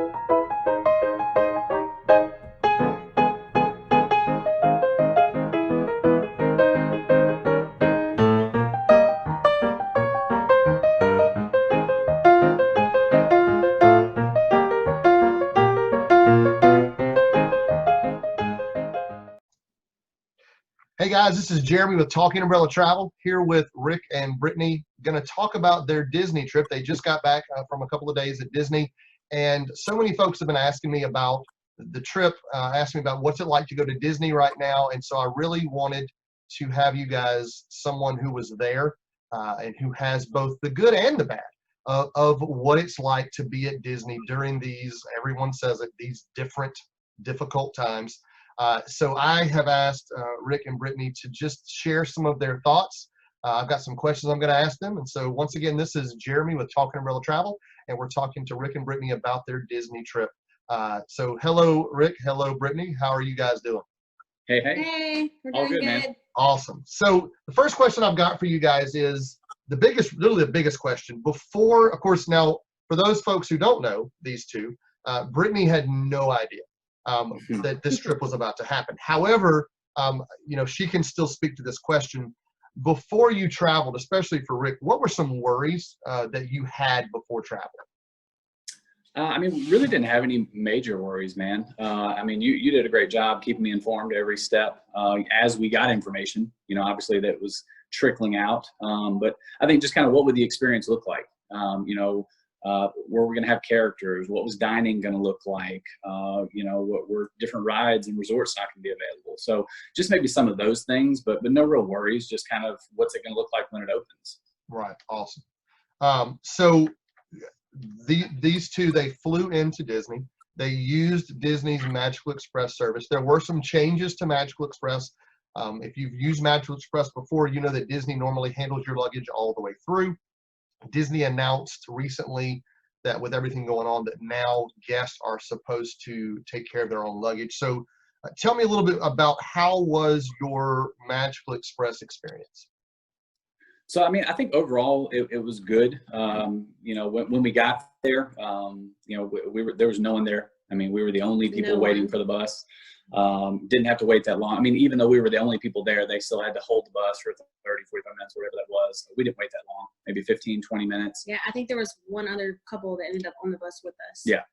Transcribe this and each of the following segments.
Hey guys, this is Jeremy with Talking Umbrella Travel here with Rick and Brittany. Going to talk about their Disney trip. They just got back from a couple of days at Disney, and so many folks have been asking me about the trip, asking me about what's it like to go to Disney right now. And so I really wanted to have you guys, someone who was there and who has both the good and the bad of what it's like to be at Disney during these, everyone says it, these difficult times. So I have asked Rick and Brittany to just share some of their thoughts. I've got some questions I'm going to ask them. And so once again, this is Jeremy with Talking Umbrella Travel, and we're talking to Rick and Brittany about their Disney trip. So hello, Rick. Hello, Brittany. How are you guys doing? Hey, hey. Hey, we're All doing good, man. good. Awesome. So the first question I've got for you guys is literally the biggest question. Before, of course, now for those folks who don't know these two, Brittany had no idea that this trip was about to happen. However, she can still speak to this question. Before you traveled, especially for Rick, what were some worries that you had before traveling? Really didn't have any major worries, man. You did a great job keeping me informed every step as we got information. Obviously that was trickling out. But I think just kind of what would the experience look like? Where we're going to have characters, what was dining going to look like, what were different rides and resorts not going to be available. So just maybe some of those things, but no real worries, just kind of what's it going to look like when it opens. Right. Awesome. So these two, they flew into Disney. They used Disney's Magical Express service. There were some changes to Magical Express. If you've used Magical Express before, you know that Disney normally handles your luggage all the way through. Disney announced recently that with everything going on, that now guests are supposed to take care of their own luggage. So tell me a little bit about how was your Magical Express experience? So, I think overall it was good. When we got there, there was no one there. We were the only people waiting for the bus. Didn't have to wait that long. Even though we were the only people there, they still had to hold the bus for 30, 45 minutes, whatever that was. We didn't wait that long, maybe 15, 20 minutes. Yeah, I think there was one other couple that ended up on the bus with us. Yeah.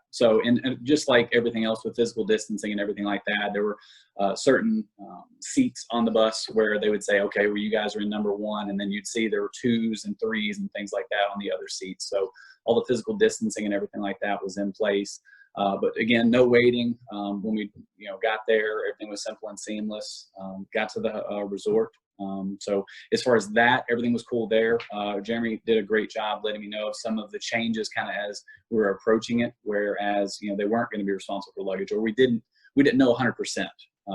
So, and just like everything else with physical distancing and everything like that, there were certain seats on the bus where they would say, okay, well, you guys are in number one, and then you'd see there were 2s and 3s and things like that on the other seats. So all the physical distancing and everything like that was in place. But again, no waiting. When we got there, everything was simple and seamless. Got to the resort. So as far as that, everything was cool there. Jeremy did a great job letting me know of some of the changes kind of as we were approaching it, whereas they weren't going to be responsible for luggage, or we didn't know 100%.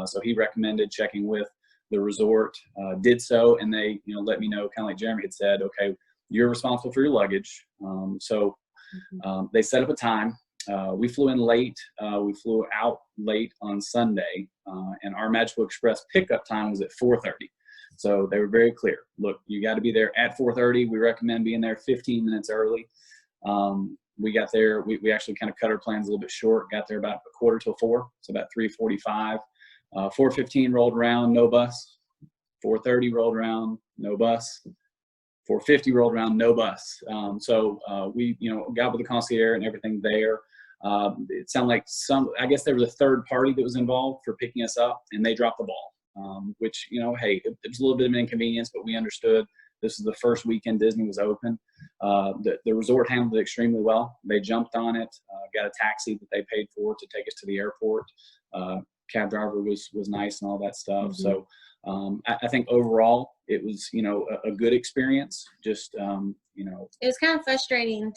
So he recommended checking with the resort, did so, and they let me know, kind of like Jeremy had said, okay, you're responsible for your luggage. They set up a time. We flew in late. We flew out late on Sunday, and our Magical Express pickup time was at 4:30. So they were very clear. Look, you got to be there at 4:30. We recommend being there 15 minutes early. We got there. We actually kind of cut our plans a little bit short. Got there about 4:45, so about 3:45. 4:15 rolled around, no bus. 4:30 rolled around, no bus. 4:50 rolled around, no bus. We got with the concierge and everything there. It sounded like I guess there was a third party that was involved for picking us up, and they dropped the ball. Which, hey, it was a little bit of an inconvenience, but we understood this is the first weekend Disney was open. The resort handled it extremely well. They jumped on it, got a taxi that they paid for to take us to the airport. Cab driver was nice and all that stuff. Mm-hmm. So I think overall it was, a good experience. Just, it was kind of frustrating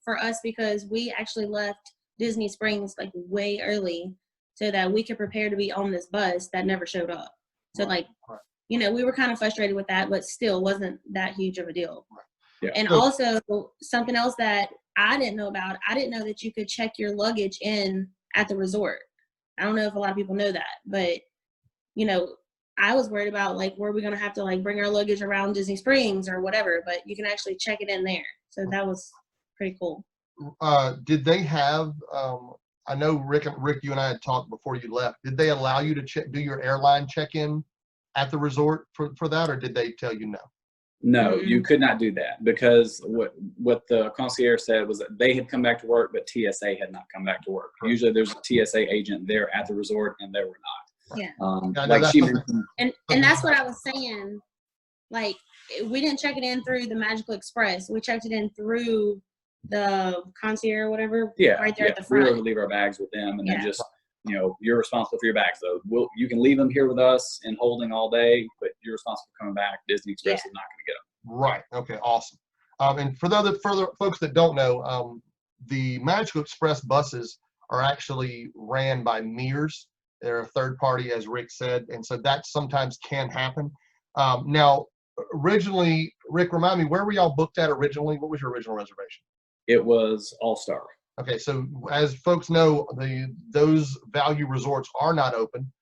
for us because we actually left Disney Springs like way early so that we could prepare to be on this bus that never showed up. So we were kind of frustrated with that, but still wasn't that huge of a deal. Yeah. And also something else that I didn't know about, I didn't know that you could check your luggage in at the resort. I don't know if a lot of people know that, but I was worried about were we going to have to bring our luggage around Disney Springs or whatever, but you can actually check it in there. So that was pretty cool. did they have? I know Rick, you and I had talked before you left. Did they allow you to do your airline check-in at the resort for that, or did they tell you no? No, you could not do that because what the concierge said was that they had come back to work, but TSA had not come back to work. Right. Usually there's a TSA agent there at the resort, and they were not. Yeah. Yeah, I know Like that's she something- mentioned, And that's what I was saying. Like, we didn't check it in through the Magical Express. We checked it in through the concierge or whatever. yeah, Right there yeah, at the we were able front. to leave our bags with them, and Yeah. then just, you're responsible for your bags though. You can leave them here with us in holding all day, but you're responsible for coming back. Disney Express is not going to get them. Right. Okay. Awesome. And for the other further folks that don't know, the Magical Express buses are actually ran by Mears. They're a third party, as Rick said, and so that sometimes can happen. Now, originally, Rick, remind me, where were y'all booked at originally? What was your original reservation? It was All Star. Okay, so as folks know, those value resorts are not open.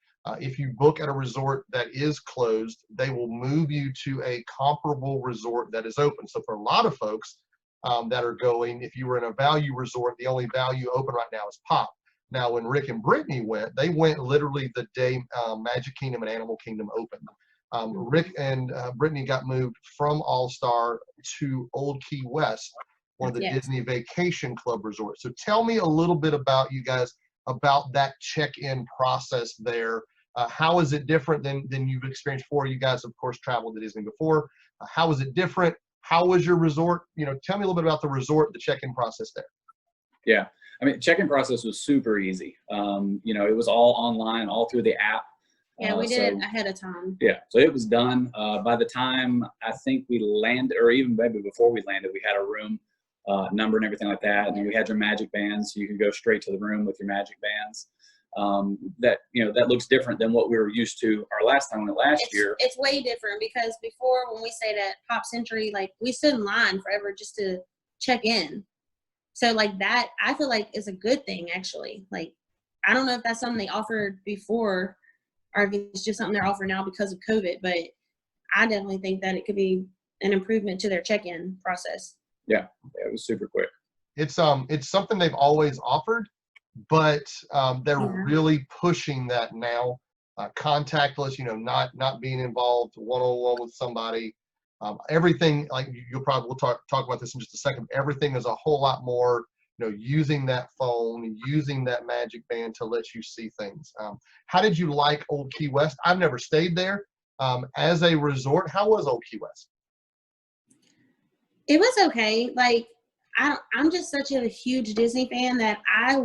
If you book at a resort that is closed, they will move you to a comparable resort that is open. So for a lot of folks that are going, if you were in a value resort, the only value open right now is Pop. Now, when Rick and Brittany went, they went literally the day Magic Kingdom and Animal Kingdom opened. Rick and Brittany got moved from All Star to Old Key West, one of the Yes. Disney Vacation Club resorts. So tell me a little bit about you guys, about that check-in process there. How is it different than you've experienced before? You guys, of course, traveled to Disney before. How is it different? How was your resort? Tell me a little bit about the resort, the check-in process there. Yeah, I mean, check-in process was super easy. It was all online, all through the app. Yeah, we did it ahead of time. Yeah, so it was done. By the time I think we landed, or even maybe before we landed, we had a room number and everything like that. And then we had your magic bands, so you could go straight to the room with your magic bands. That looks different than what we were used to our last time we went last year. It's way different because before, when we stayed at Pop Century, like, we stood in line forever just to check in. So like that, I feel like is a good thing actually. Like, I don't know if that's something they offered before or if it's just something they're offering now because of COVID, but I definitely think that it could be an improvement to their check-in process. Yeah, it was super quick. It's something they've always offered, but they're really pushing that now. Contactless, not being involved one-on-one with somebody. Everything, like we'll talk about this in just a second. Everything is a whole lot more, using that phone, using that magic band to let you see things. How did you like Old Key West? I've never stayed there. As a resort, how was Old Key West? It was okay. Like, I'm just such a huge Disney fan that I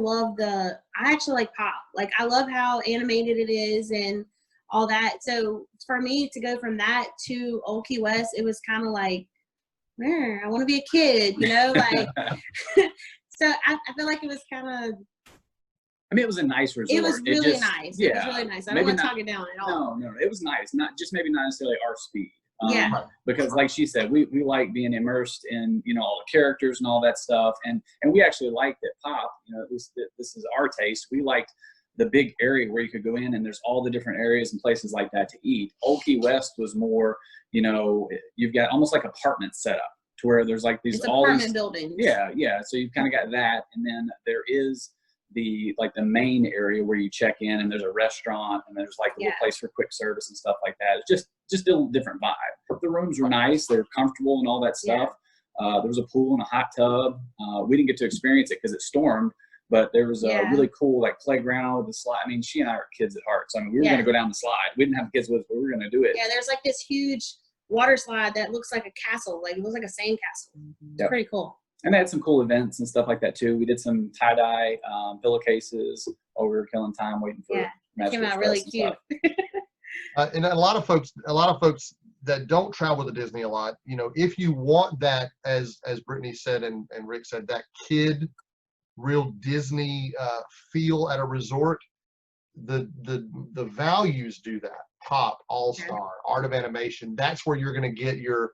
actually like Pop. Like, I love how animated it is and all that. So for me to go from that to Old Key West, it was kind of like, I want to be a kid, like, so I feel like it was kind of, I mean, it was a nice resort. it was really nice. Yeah, it was really nice. I maybe don't want to not- talk it down at all. No, it was nice. Not necessarily our speed. Yeah. Because like she said, we like being immersed in, all the characters and all that stuff. And we actually liked it. Pop, at least this is our taste. We liked the big area where you could go in and there's all the different areas and places like that to eat. Old Key West was more, you've got almost like apartments set up to where there's like these, It's all apartment these buildings. Yeah. So you've kind of got that. And then there is the main area where you check in and there's a restaurant and there's like a little place for quick service and stuff like that. It's just a little different vibe. The rooms were nice. They're comfortable and all that stuff. There was a pool and a hot tub. We didn't get to experience it because it stormed, but there was a really cool like playground with the slide. I mean, she and I are kids at heart. So I mean, we were going to go down the slide. We didn't have kids with us, but we were going to do it. Yeah, there's like this huge water slide that looks like a castle. Like, it looks like a sandcastle. It's pretty cool. And they had some cool events and stuff like that too. We did some tie-dye pillowcases while we were killing time waiting for it came out really cute. And a lot of folks that don't travel to Disney a lot, if you want that, as Brittany said and Rick said, that kid, real Disney feel at a resort, the values do that. Pop, All Star, Art of Animation. That's where you're going to get your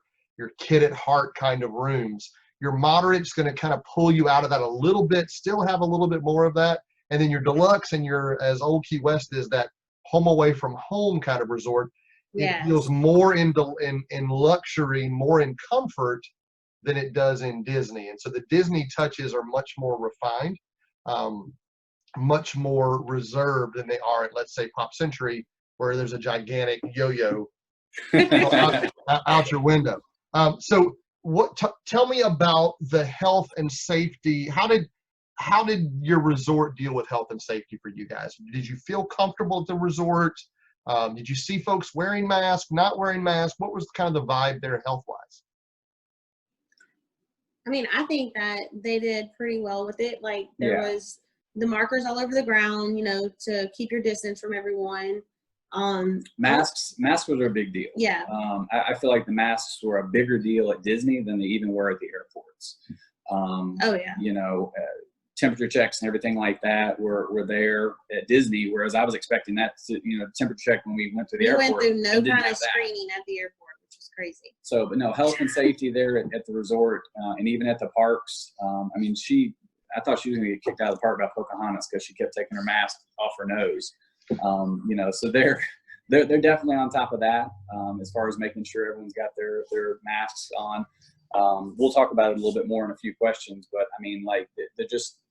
kid at heart kind of rooms. Your moderate's going to kind of pull you out of that a little bit, still have a little bit more of that. And then your deluxe and your, as Old Key West is, that home away from home kind of resort. It feels more in luxury, more in comfort than it does in Disney. And so the Disney touches are much more refined, much more reserved than they are at, let's say, Pop Century, where there's a gigantic yo-yo out your window. So tell me about the health and safety. How did your resort deal with health and safety for you guys? Did you feel comfortable at the resort? Did you see folks wearing masks, not wearing masks? What was kind of the vibe there health-wise? I mean, I think that they did pretty well with it. Like there was the markers all over the ground, to keep your distance from everyone. Masks were a big deal. Yeah. I feel like the masks were a bigger deal at Disney than they even were at the airports. Oh yeah. Temperature checks and everything like that were there at Disney, whereas I was expecting that to, temperature check when we went to the airport. We went through no kind of screening at the airport, which was crazy. So, but no, health and safety there at the resort, and even at the parks. I thought she was going to get kicked out of the park by Pocahontas because she kept taking her mask off her nose. So they're definitely on top of that as far as making sure everyone's got their masks on. We'll talk about it a little bit more in a few questions, but I mean, like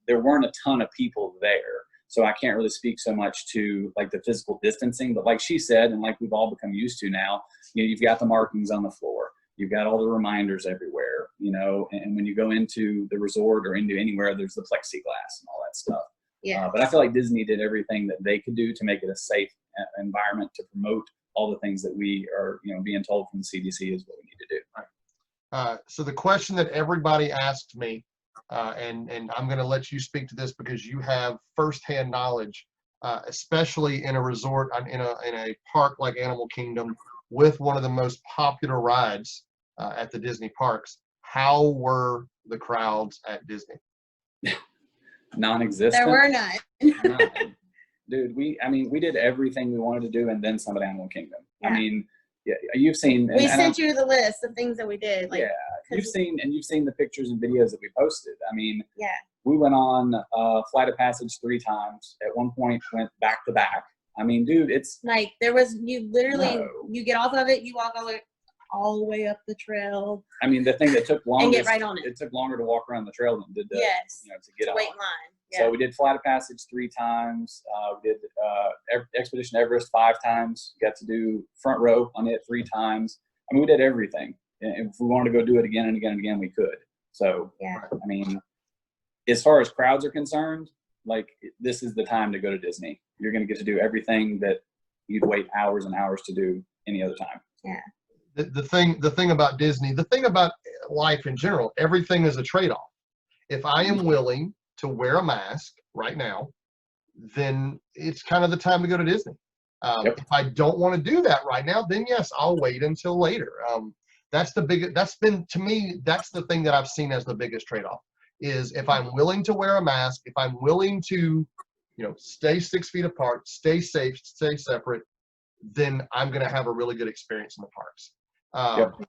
there weren't a ton of people there, so I can't really speak so much to like the physical distancing. But like she said, and like we've all become used to now, you've got the markings on the floor, you've got all the reminders everywhere, and when you go into the resort or into anywhere, there's the plexiglass and all that stuff. Yeah. But I feel like Disney did everything that they could do to make it a safe environment to promote all the things that we are, being told from the CDC is what we need to do. So the question that everybody asked me, and I'm going to let you speak to this because you have firsthand knowledge, especially in a resort, in a park like Animal Kingdom with one of the most popular rides at the Disney parks. How were the crowds at Disney? Non-existent. There were none. Dude, we did everything we wanted to do and then some at Animal Kingdom. Yeah. I mean, yeah, you've seen. We sent you the list of things that we did. Like, yeah, you've seen the pictures and videos that we posted. I mean, yeah, we went on Flight of Passage 3 times. At one point, went back to back. I mean, dude, it's like you get off of it, you walk all the way up the trail. I mean, the thing that took longer and get right on it. It took longer to walk around the trail than did to get on. Wait in line. Yeah. So we did Flight of Passage 3 times. We did Expedition Everest 5 times. Got to do front row on it 3 times. I mean, we did everything. And if we wanted to go do it again and again and again, we could. So, yeah. I mean, as far as crowds are concerned, like this is the time to go to Disney. You're going to get to do everything that you'd wait hours and hours to do any other time. Yeah. The thing about Disney, the thing about life in general, everything is a trade-off. If I am willing to wear a mask right now, then it's kind of the time to go to Disney. Yep. If I don't want to do that right now, then yes, I'll wait until later. That's the thing that I've seen as the biggest trade-off is if I'm willing to wear a mask, if I'm willing to, stay 6 feet apart, stay safe, stay separate, then I'm going to have a really good experience in the parks. Yep.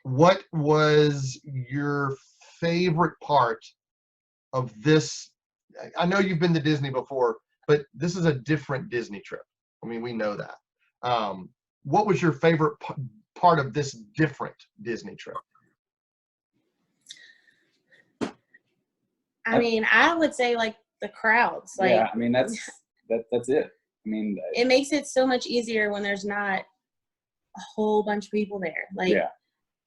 What was your favorite part of this? I know you've been to Disney before, but this is a different Disney trip. I mean, we know that. What was your favorite part of this different Disney trip? I mean, I would say like the crowds. Like, yeah, I mean that's it. I mean, it makes it so much easier when there's not a whole bunch of people there. Like,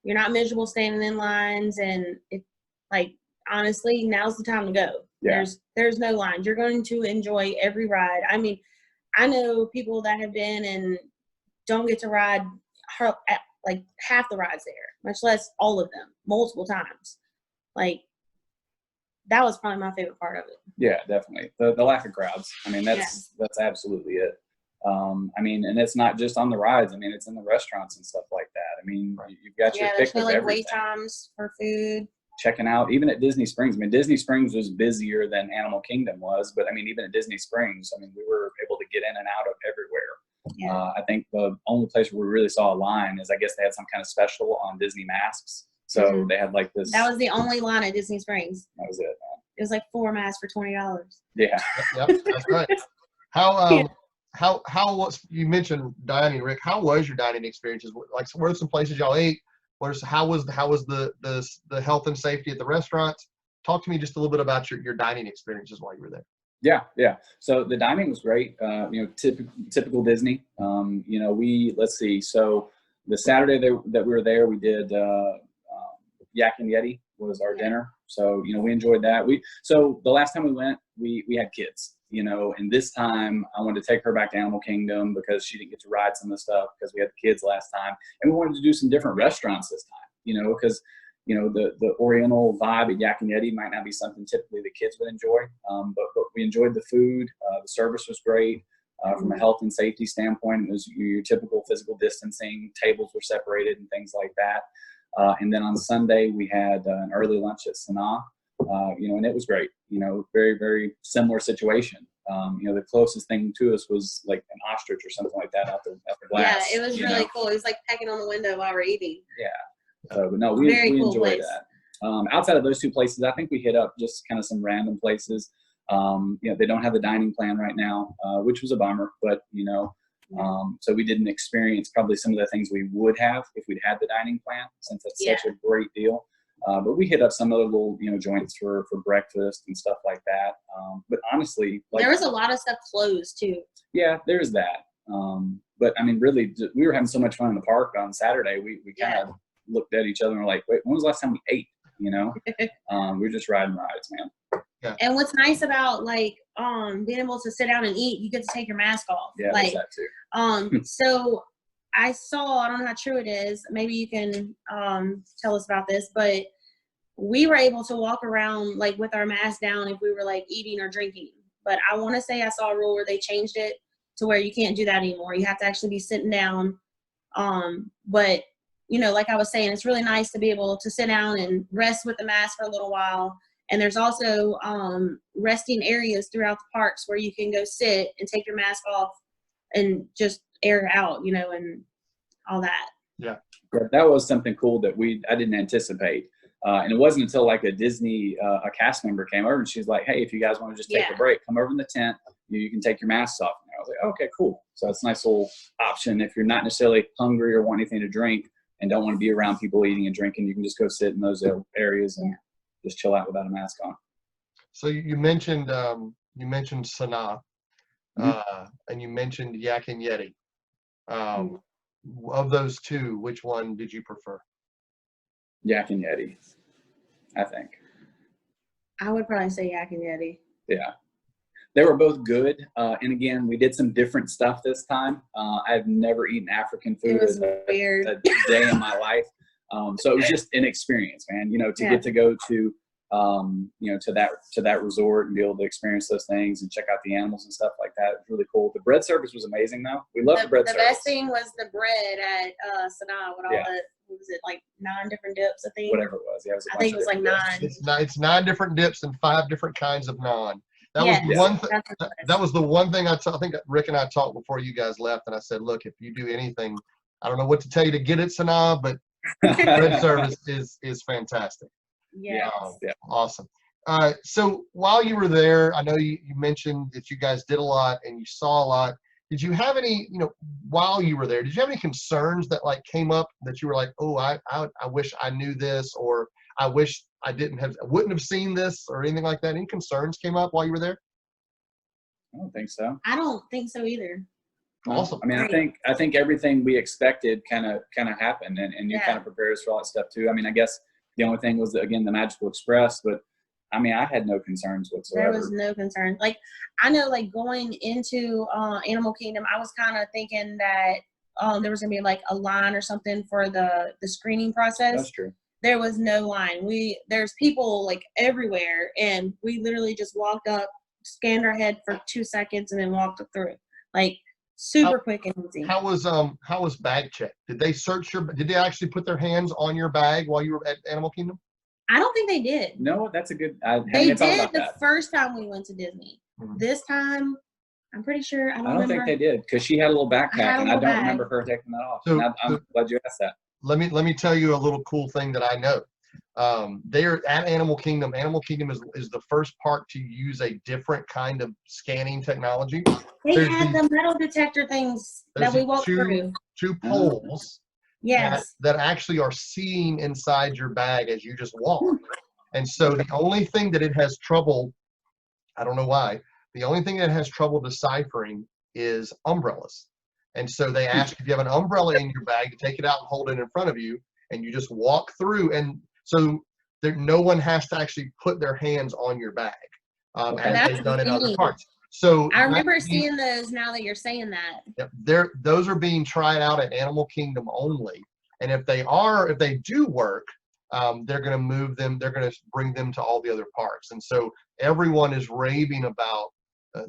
you're not miserable standing in lines, and it, like, honestly, now's the time to go. Yeah. There's no lines. You're going to enjoy every ride. I mean, I know people that have been and don't get to ride like half the rides there, much less all of them, multiple times. Like, that was probably my favorite part of it. Yeah, definitely. The lack of crowds. I mean, that's absolutely it. I mean, and it's not just on the rides. I mean, it's in the restaurants and stuff like that. I mean, you've got your pick of everything. Wait times for food. Checking out, even at Disney Springs. I mean, Disney Springs was busier than Animal Kingdom was, but I mean, even at Disney Springs, I mean, we were able to get in and out of everywhere. Yeah. I think the only place where we really saw a line is I guess they had some kind of special on Disney masks. So they had like this. That was the only line at Disney Springs. That was it, man. It was like 4 masks for $20. Yeah. Yep, that's right. How was, you mentioned dining, Rick, how was your dining experiences? Like, where are some places y'all ate? How was the health and safety at the restaurants? Talk to me just a little bit about your dining experiences while you were there. Yeah. So the dining was great. Typical Disney. Let's see. So the Saturday that we were there, we did Yak and Yeti was our dinner. So we enjoyed that. So the last time we went, we had kids. And this time I wanted to take her back to Animal Kingdom because she didn't get to ride some of the stuff because we had the kids last time, and we wanted to do some different restaurants this time. Because the Oriental vibe at Yak and Yeti might not be something typically the kids would enjoy, but we enjoyed the food. The service was great. From a health and safety standpoint, it was your typical physical distancing. Tables were separated and things like that. And then on Sunday, we had an early lunch at Sanaa, and it was great. Very, very similar situation. The closest thing to us was like an ostrich or something like that out the glass. Yeah, it was really cool. It was like pecking on the window while we're eating. Yeah. But no, we cool enjoyed place. that. Outside of those two places, I think we hit up just kind of some random places. They don't have the dining plan right now, which was a bummer, but so we didn't experience probably some of the things we would have if we'd had the dining plan, since that's such a great deal. But we hit up some other little, joints for breakfast and stuff like that. But honestly, there was a lot of stuff closed too. Yeah, there's that. But I mean, really, we were having so much fun in the park on Saturday. We kind of looked at each other and were like, wait, when was the last time we ate? We're just riding rides, man. Yeah. And what's nice about being able to sit down and eat, you get to take your mask off. Yeah, there's that too. So I don't know how true it is. Maybe you can tell us about this, but we were able to walk around with our mask down if we were eating or drinking. But I want to say I saw a rule where they changed it to where you can't do that anymore. You have to actually be sitting down. But like I was saying, it's really nice to be able to sit down and rest with the mask for a little while. And there's also resting areas throughout the parks where you can go sit and take your mask off and just air out, and all that. Yeah. That was something cool that I didn't anticipate. And it wasn't until a Disney, a cast member came over and she's like, hey, if you guys want to just take a break, come over in the tent, you can take your masks off. And I was like, okay, cool. So that's a nice little option. If you're not necessarily hungry or want anything to drink and don't want to be around people eating and drinking, you can just go sit in those areas and just chill out without a mask on. So you mentioned Sanaa, and you mentioned Yak and Yeti. Of those two, which one did you prefer? Yak and Yeti, I think. I would probably say Yak and Yeti. Yeah. They were both good. And again, we did some different stuff this time. I've never etten African food It was weird. a day in my life. So it was just an experience, man, to get to go to, to that resort and be able to experience those things and check out the animals and stuff like that. It was really cool. The bread service was amazing though. We loved the bread service. The best thing was the bread at Sanaa with all the, what was it, 9 different dips, I think? Whatever it was. Yeah, I think it was 9. It's 9 different dips and 5 different kinds of naan. That was the one thing I think Rick and I talked before you guys left, and I said, look, if you do anything, I don't know what to tell you to get at Sanaa, but bread service is fantastic. Yeah. Awesome. So while you were there, I know you mentioned that you guys did a lot and you saw a lot. Did you have any, while you were there, did you have any concerns that came up that you were like, oh, I wish I knew this, or I wish I wouldn't have seen this, or anything like that? Any concerns came up while you were there? I don't think so. I don't think so either. Awesome. I mean, I think everything we expected kind of happened, and you kind of prepared us for all that stuff too. I mean, I guess the only thing was, again, the Magical Express, but I mean, I had no concerns whatsoever. There was no concern. I know, going into Animal Kingdom, I was kind of thinking that there was gonna be a line or something for the screening process. That's true. There was no line. There's people everywhere, and we literally just walked up, scanned our head for 2 seconds, and then walked through. Super quick and easy. How was bag check? Did they search did they actually put their hands on your bag while you were at Animal Kingdom? I don't think they did. No, that's a good. They did the first time we went to Disney. Mm-hmm. This time, I'm pretty sure. I don't think they did, because she had a little backpack, and I don't remember her taking that off. So, I'm glad you asked that. Let me tell you a little cool thing that I know. They're at Animal Kingdom. Animal Kingdom is the first park to use a different kind of scanning technology. They had the metal detector things that we walked through. 2 poles Yes. that actually are seeing inside your bag as you just walk. And so the only thing that it has trouble, I don't know why, the only thing that has trouble deciphering is umbrellas. And so they ask if you have an umbrella in your bag to take it out and hold it in front of you, and you just walk through. And so there, no one has to actually put their hands on your bag as That's they've done in other neat. parts. So I remember seeing those now that you're saying that. those are being tried out at Animal Kingdom only. And if they do work, they're going to move them. They're going to bring them to all the other parks. And so everyone is raving about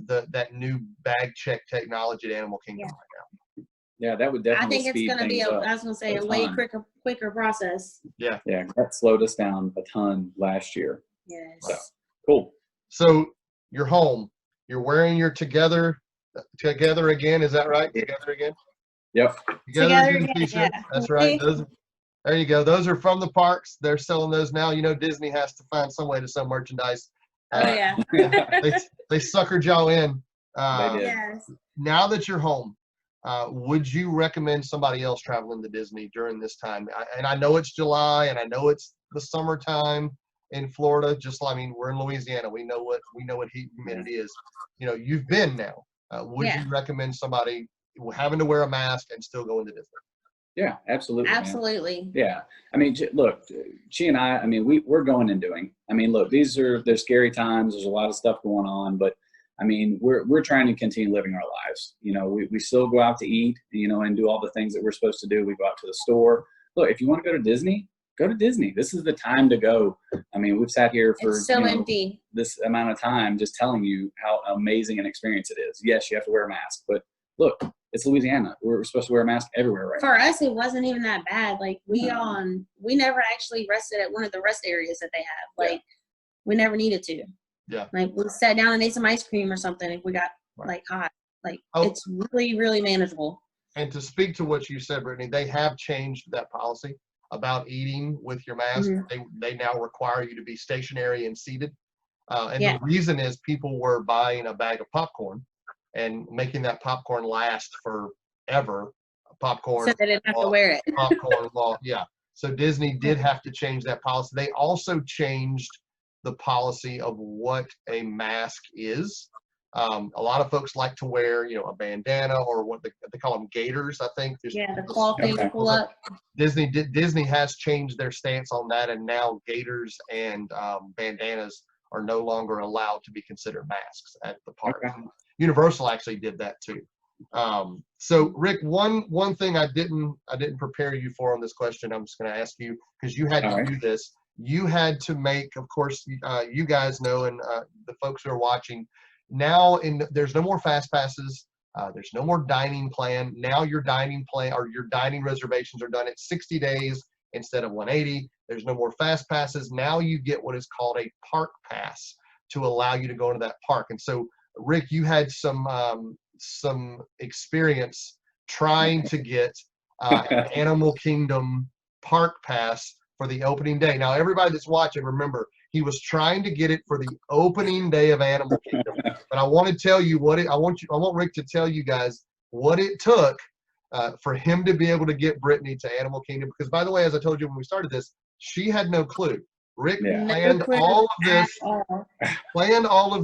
that new bag check technology at Animal Kingdom right now. Yeah, that would definitely I think it's speed going to be things up I was going to say a a way ton. quicker process. Yeah, that slowed us down a ton last year. Yes. So, cool. So you're home. You're wearing your together again. Is that right? Together again. Yep. Together Again again, t-shirt. yeah. That's right. There you go. Those are from the parks. They're selling those now. You know, Disney has to find some way to sell merchandise. Oh yeah. They suckered y'all in. They did. Yes. Now that you're home, would you recommend somebody else traveling to Disney during this time? And I know it's July, and I know it's the summertime in Florida. I mean, we're in Louisiana. We know what heat and humidity is. You know, you've been now. Would you recommend somebody having to wear a mask and still going to Disney? Yeah, absolutely. Absolutely. Man. Yeah. I mean, look, she and I mean, we're going and doing. I mean, look, they're scary times. There's a lot of stuff going on, but I mean, we're trying to continue living our lives. You know, we still go out to eat, you know, and do all the things that we're supposed to do. We go out to the store. Look, if you want to go to Disney, go to Disney. This is the time to go. I mean, we've sat here for it's so empty. This amount of time just telling you how amazing an experience it is. Yes, you have to wear a mask, but look, it's Louisiana. We're supposed to wear a mask everywhere right now. For us, it wasn't even that bad. Like we never actually rested at one of the rest areas that they have. Like we never needed to. Yeah. Like we sat down and ate some ice cream or something if we got like hot. Like it's really, really manageable. And to speak to what you said, Brittany, they have changed that policy about eating with your mask. Mm-hmm. They now require you to be stationary and seated. And the reason is people were buying a bag of popcorn and making that popcorn last forever. Popcorn. So they didn't have to wear it. Popcorn law. Yeah. So Disney did have to change that policy. They also changed the policy of what a mask is. A lot of folks like to wear, you know, a bandana or what they call them gaiters, I think. The cloth thing to pull up. Disney has changed their stance on that, and now gaiters and bandanas are no longer allowed to be considered masks at the park. Okay. Universal actually did that too. So Rick, one thing I didn't prepare you for on this question, I'm just going to ask you because you had to do this. You had to make, of course, you guys know, and the folks who are watching now. There's no more fast passes. There's no more dining plan. Now your dining plan or your dining reservations are done at 60 days instead of 180. There's no more fast passes. Now you get what is called a park pass to allow you to go into that park. And so, Rick, you had some experience trying to get an Animal Kingdom park pass for the opening day. Now, everybody that's watching, remember, he was trying to get it for the opening day of Animal Kingdom. But I want to tell you I want Rick to tell you guys what it took for him to be able to get Brittany to Animal Kingdom. Because, by the way, as I told you when we started this, she had no clue. Rick planned all of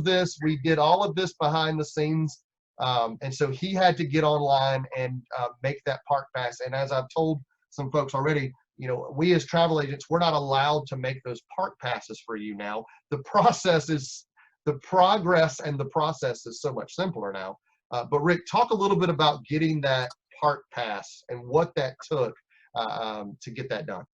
this. We did all of this behind the scenes. And so he had to get online and make that park pass. And as I've told some folks already, you know, we as travel agents, we're not allowed to make those park passes for you now. The progress and the process is so much simpler now. But Rick, talk a little bit about getting that park pass and what that took to get that done.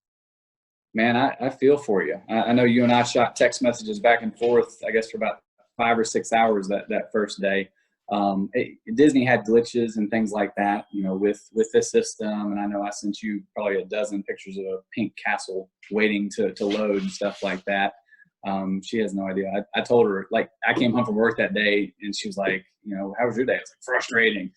Man, I feel for you. I know you and I shot text messages back and forth, I guess, for about 5 or 6 hours that first day. Disney had glitches and things like that, you know, with this system. And I know I sent you probably a dozen pictures of a pink castle waiting to load and stuff like that. She has no idea. I told her, like, I came home from work that day and she was like, you know, how was your day? It's like frustrating,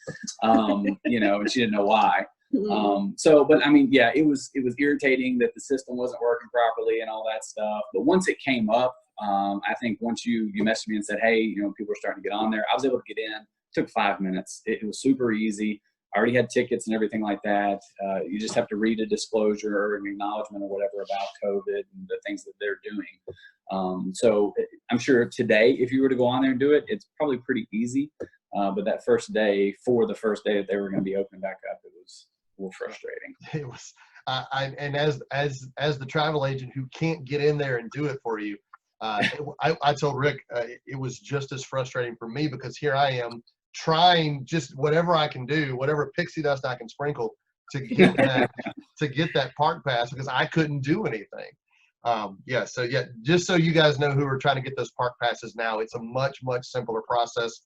you know, and she didn't know why. But I mean, yeah, it was irritating that the system wasn't working properly and all that stuff. But once it came up, I think once you messaged me and said, hey, you know, people are starting to get on there, I was able to get in. It took 5 minutes. It was super easy. I already had tickets and everything like that. You just have to read a disclosure or an acknowledgement or whatever about COVID and the things that they're doing. So I'm sure today, if you were to go on there and do it, it's probably pretty easy. But that first day, for the first day that they were going to be opening back up, it was a little frustrating. It was, and as the travel agent who can't get in there and do it for you, I told Rick it was just as frustrating for me, because here I am trying just whatever I can do, whatever pixie dust I can sprinkle to get that park pass, because I couldn't do anything. So just so you guys know who are trying to get those park passes now, it's a much simpler process.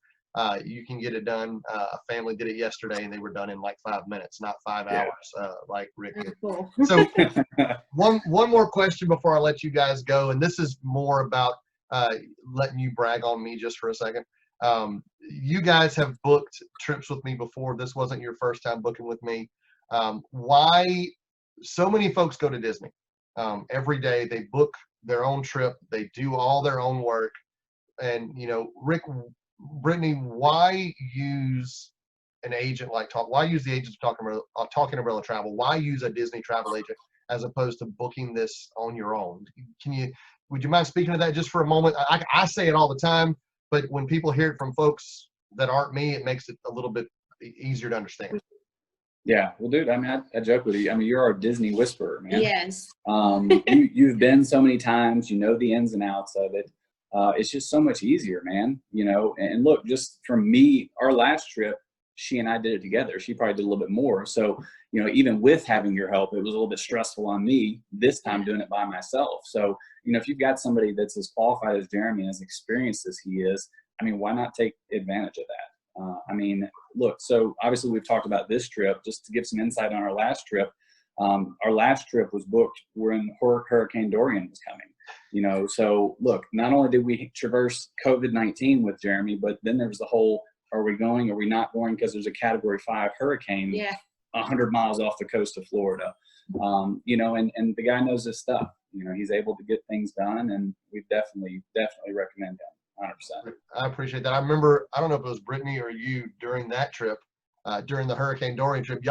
You can get it done. A family did it yesterday, and they were done in like 5 minutes, not 5 hours, like Rick did. Cool. So one more question before I let you guys go, and this is more about letting you brag on me just for a second. You guys have booked trips with me before. This wasn't your first time booking with me. Why so many folks go to Disney? Every day they book their own trip. They do all their own work. And, Rick, Brittany, why use an agent like why use the agents of Talking Umbrella Travel? Why use a Disney travel agent as opposed to booking this on your own? Would you mind speaking to that just for a moment? I say it all the time, but when people hear it from folks that aren't me, it makes it a little bit easier to understand. Yeah, well, dude, I mean, I joke with you. I mean, you're our Disney whisperer, man. Yes. You've been so many times, you know the ins and outs of it. It's just so much easier, man, and look, just from me, our last trip, she and I did it together. She probably did a little bit more. So, even with having your help, it was a little bit stressful on me this time doing it by myself. So, if you've got somebody that's as qualified as Jeremy and as experienced as he is, I mean, why not take advantage of that? I mean, look, so obviously we've talked about this trip just to give some insight on our last trip. Our last trip was booked when Hurricane Dorian was coming, so look, not only did we traverse COVID-19 with Jeremy, but then there was the whole, are we going, are we not going? Because there's a Category 5 hurricane 100 miles off the coast of Florida, and the guy knows his stuff. He's able to get things done, and we definitely recommend him. 100%. I appreciate that. I remember, I don't know if it was Brittany or you during that trip, during the Hurricane Dorian trip,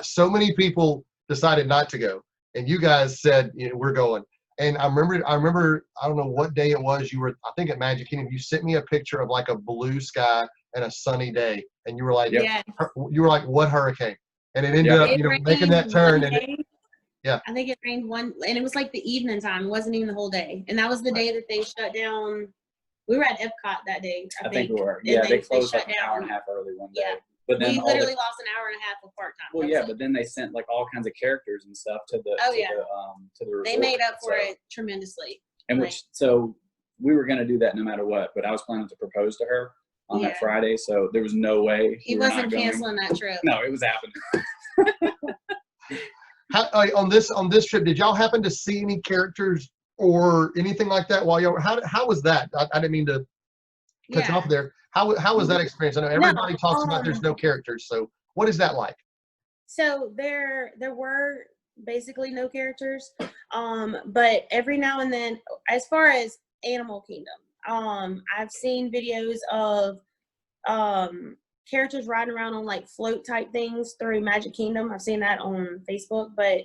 so many people decided not to go, and you guys said, we're going. And I remember, I don't know what day it was. You were, I think, at Magic Kingdom. You sent me a picture of like a blue sky and a sunny day, and you were like, what hurricane? And it ended up, making that turn. And I think it rained one, and it was like the evening time. It wasn't even the whole day, and that was the day that they shut down. We were at Epcot that day. I think we were. Yeah, they closed like an hour and a half early one day. Yeah. But then we literally lost an hour and a half of park time. Well, but then they sent like all kinds of characters and stuff to the to the resort. They made up for it tremendously. And so we were going to do that no matter what, but I was planning to propose to her on that Friday, so there was no way he wasn't canceling that trip. No, it was happening. On this trip, did y'all happen to see any characters or anything like that while y'all? How was that? I didn't mean to cut you off there. How was that experience? I know everybody talks about there's no characters, so what is that like? So there were basically no characters, but every now and then, as far as Animal Kingdom, I've seen videos of characters riding around on like float type things through Magic Kingdom. I've seen that on Facebook, but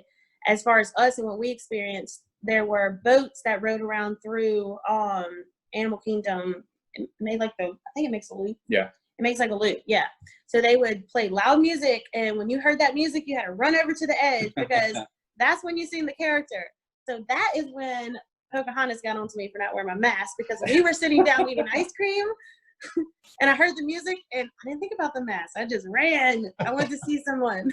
as far as us and what we experienced, there were boats that rode around through Animal Kingdom. It made I think it makes a loop. Yeah. It makes like a loop. Yeah. So they would play loud music, and when you heard that music, you had to run over to the edge because that's when you seen the character. So that is when Pocahontas got on to me for not wearing my mask, because we were sitting down eating ice cream and I heard the music and I didn't think about the mask. I just ran. I wanted to see someone.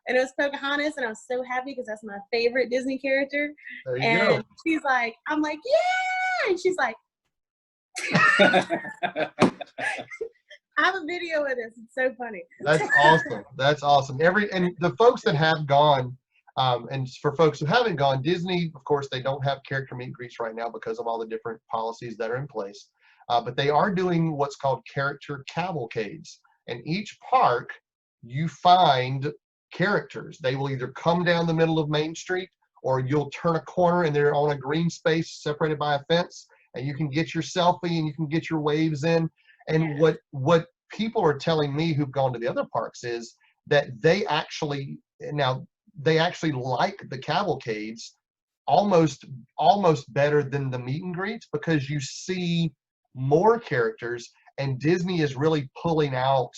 And it was Pocahontas, and I was so happy because that's my favorite Disney character. There you go. She's like, I'm like, yeah. And she's like, I have a video of this. It's so funny. That's awesome. That's awesome. And the folks that have gone, and for folks who haven't gone, Disney, of course, they don't have character meet and greets right now because of all the different policies that are in place. But they are doing what's called character cavalcades. And each park, you find characters. They will either come down the middle of Main Street, or you'll turn a corner and they're on a green space separated by a fence, and you can get your selfie and you can get your waves in. And what people are telling me who've gone to the other parks is that they actually like the cavalcades almost better than the meet and greets, because you see more characters, and Disney is really pulling out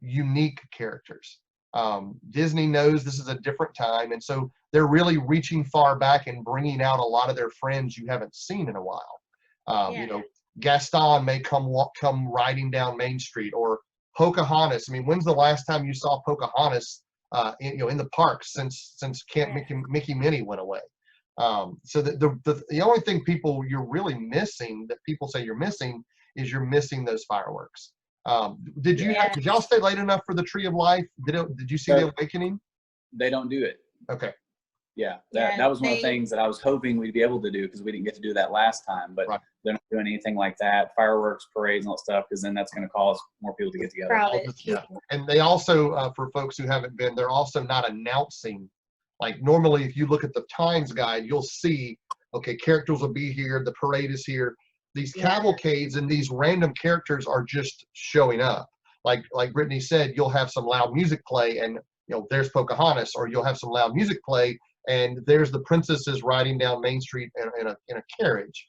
unique characters. Disney knows this is a different time, and so they're really reaching far back and bringing out a lot of their friends you haven't seen in a while. You know, Gaston may come riding down Main Street, or Pocahontas. I mean, when's the last time you saw Pocahontas in the parks since Camp Mickey Minnie went away? So the only thing you're really missing, that people say you're missing, is you're missing those fireworks. Did y'all stay late enough for the Tree of Life? Did you see the Awakening? They don't do it. Okay. Yeah, that was one of the things that I was hoping we'd be able to do, because we didn't get to do that last time. But they're not doing anything like that, fireworks, parades, and all that stuff, because then that's going to cause more people to get together. Yeah. And they also, for folks who haven't been, they're also not announcing. Like normally, if you look at the Times Guide, you'll see, okay, characters will be here, the parade is here. These cavalcades and these random characters are just showing up. Like Brittany said, you'll have some loud music play, and there's Pocahontas, or you'll have some loud music play, and there's the princesses riding down Main Street in a carriage.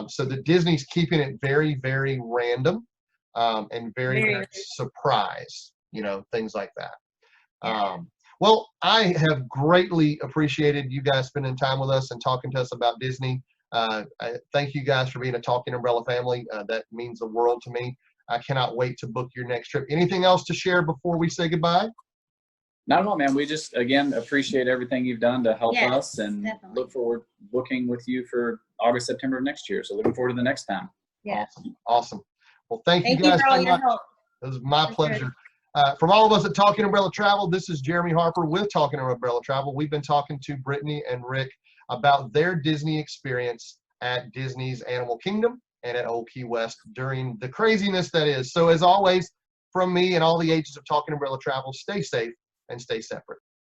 So the Disney's keeping it very, very random, and very, very surprise, things like that. Well, I have greatly appreciated you guys spending time with us and talking to us about Disney. I thank you guys for being a Talking Umbrella family. That means the world to me. I cannot wait to book your next trip. Anything else to share before we say goodbye? Not at all, man. We just, again, appreciate everything you've done to help us, and look forward booking with you for August, September of next year. So looking forward to the next time. Yeah. Awesome. Well, thank you guys so much. It was my pleasure. From all of us at Talking Umbrella Travel, this is Jeremy Harper with Talking Umbrella Travel. We've been talking to Brittany and Rick about their Disney experience at Disney's Animal Kingdom and at Old Key West during the craziness that is. So as always, from me and all the agents of Talking Umbrella Travel, stay safe and stay separate.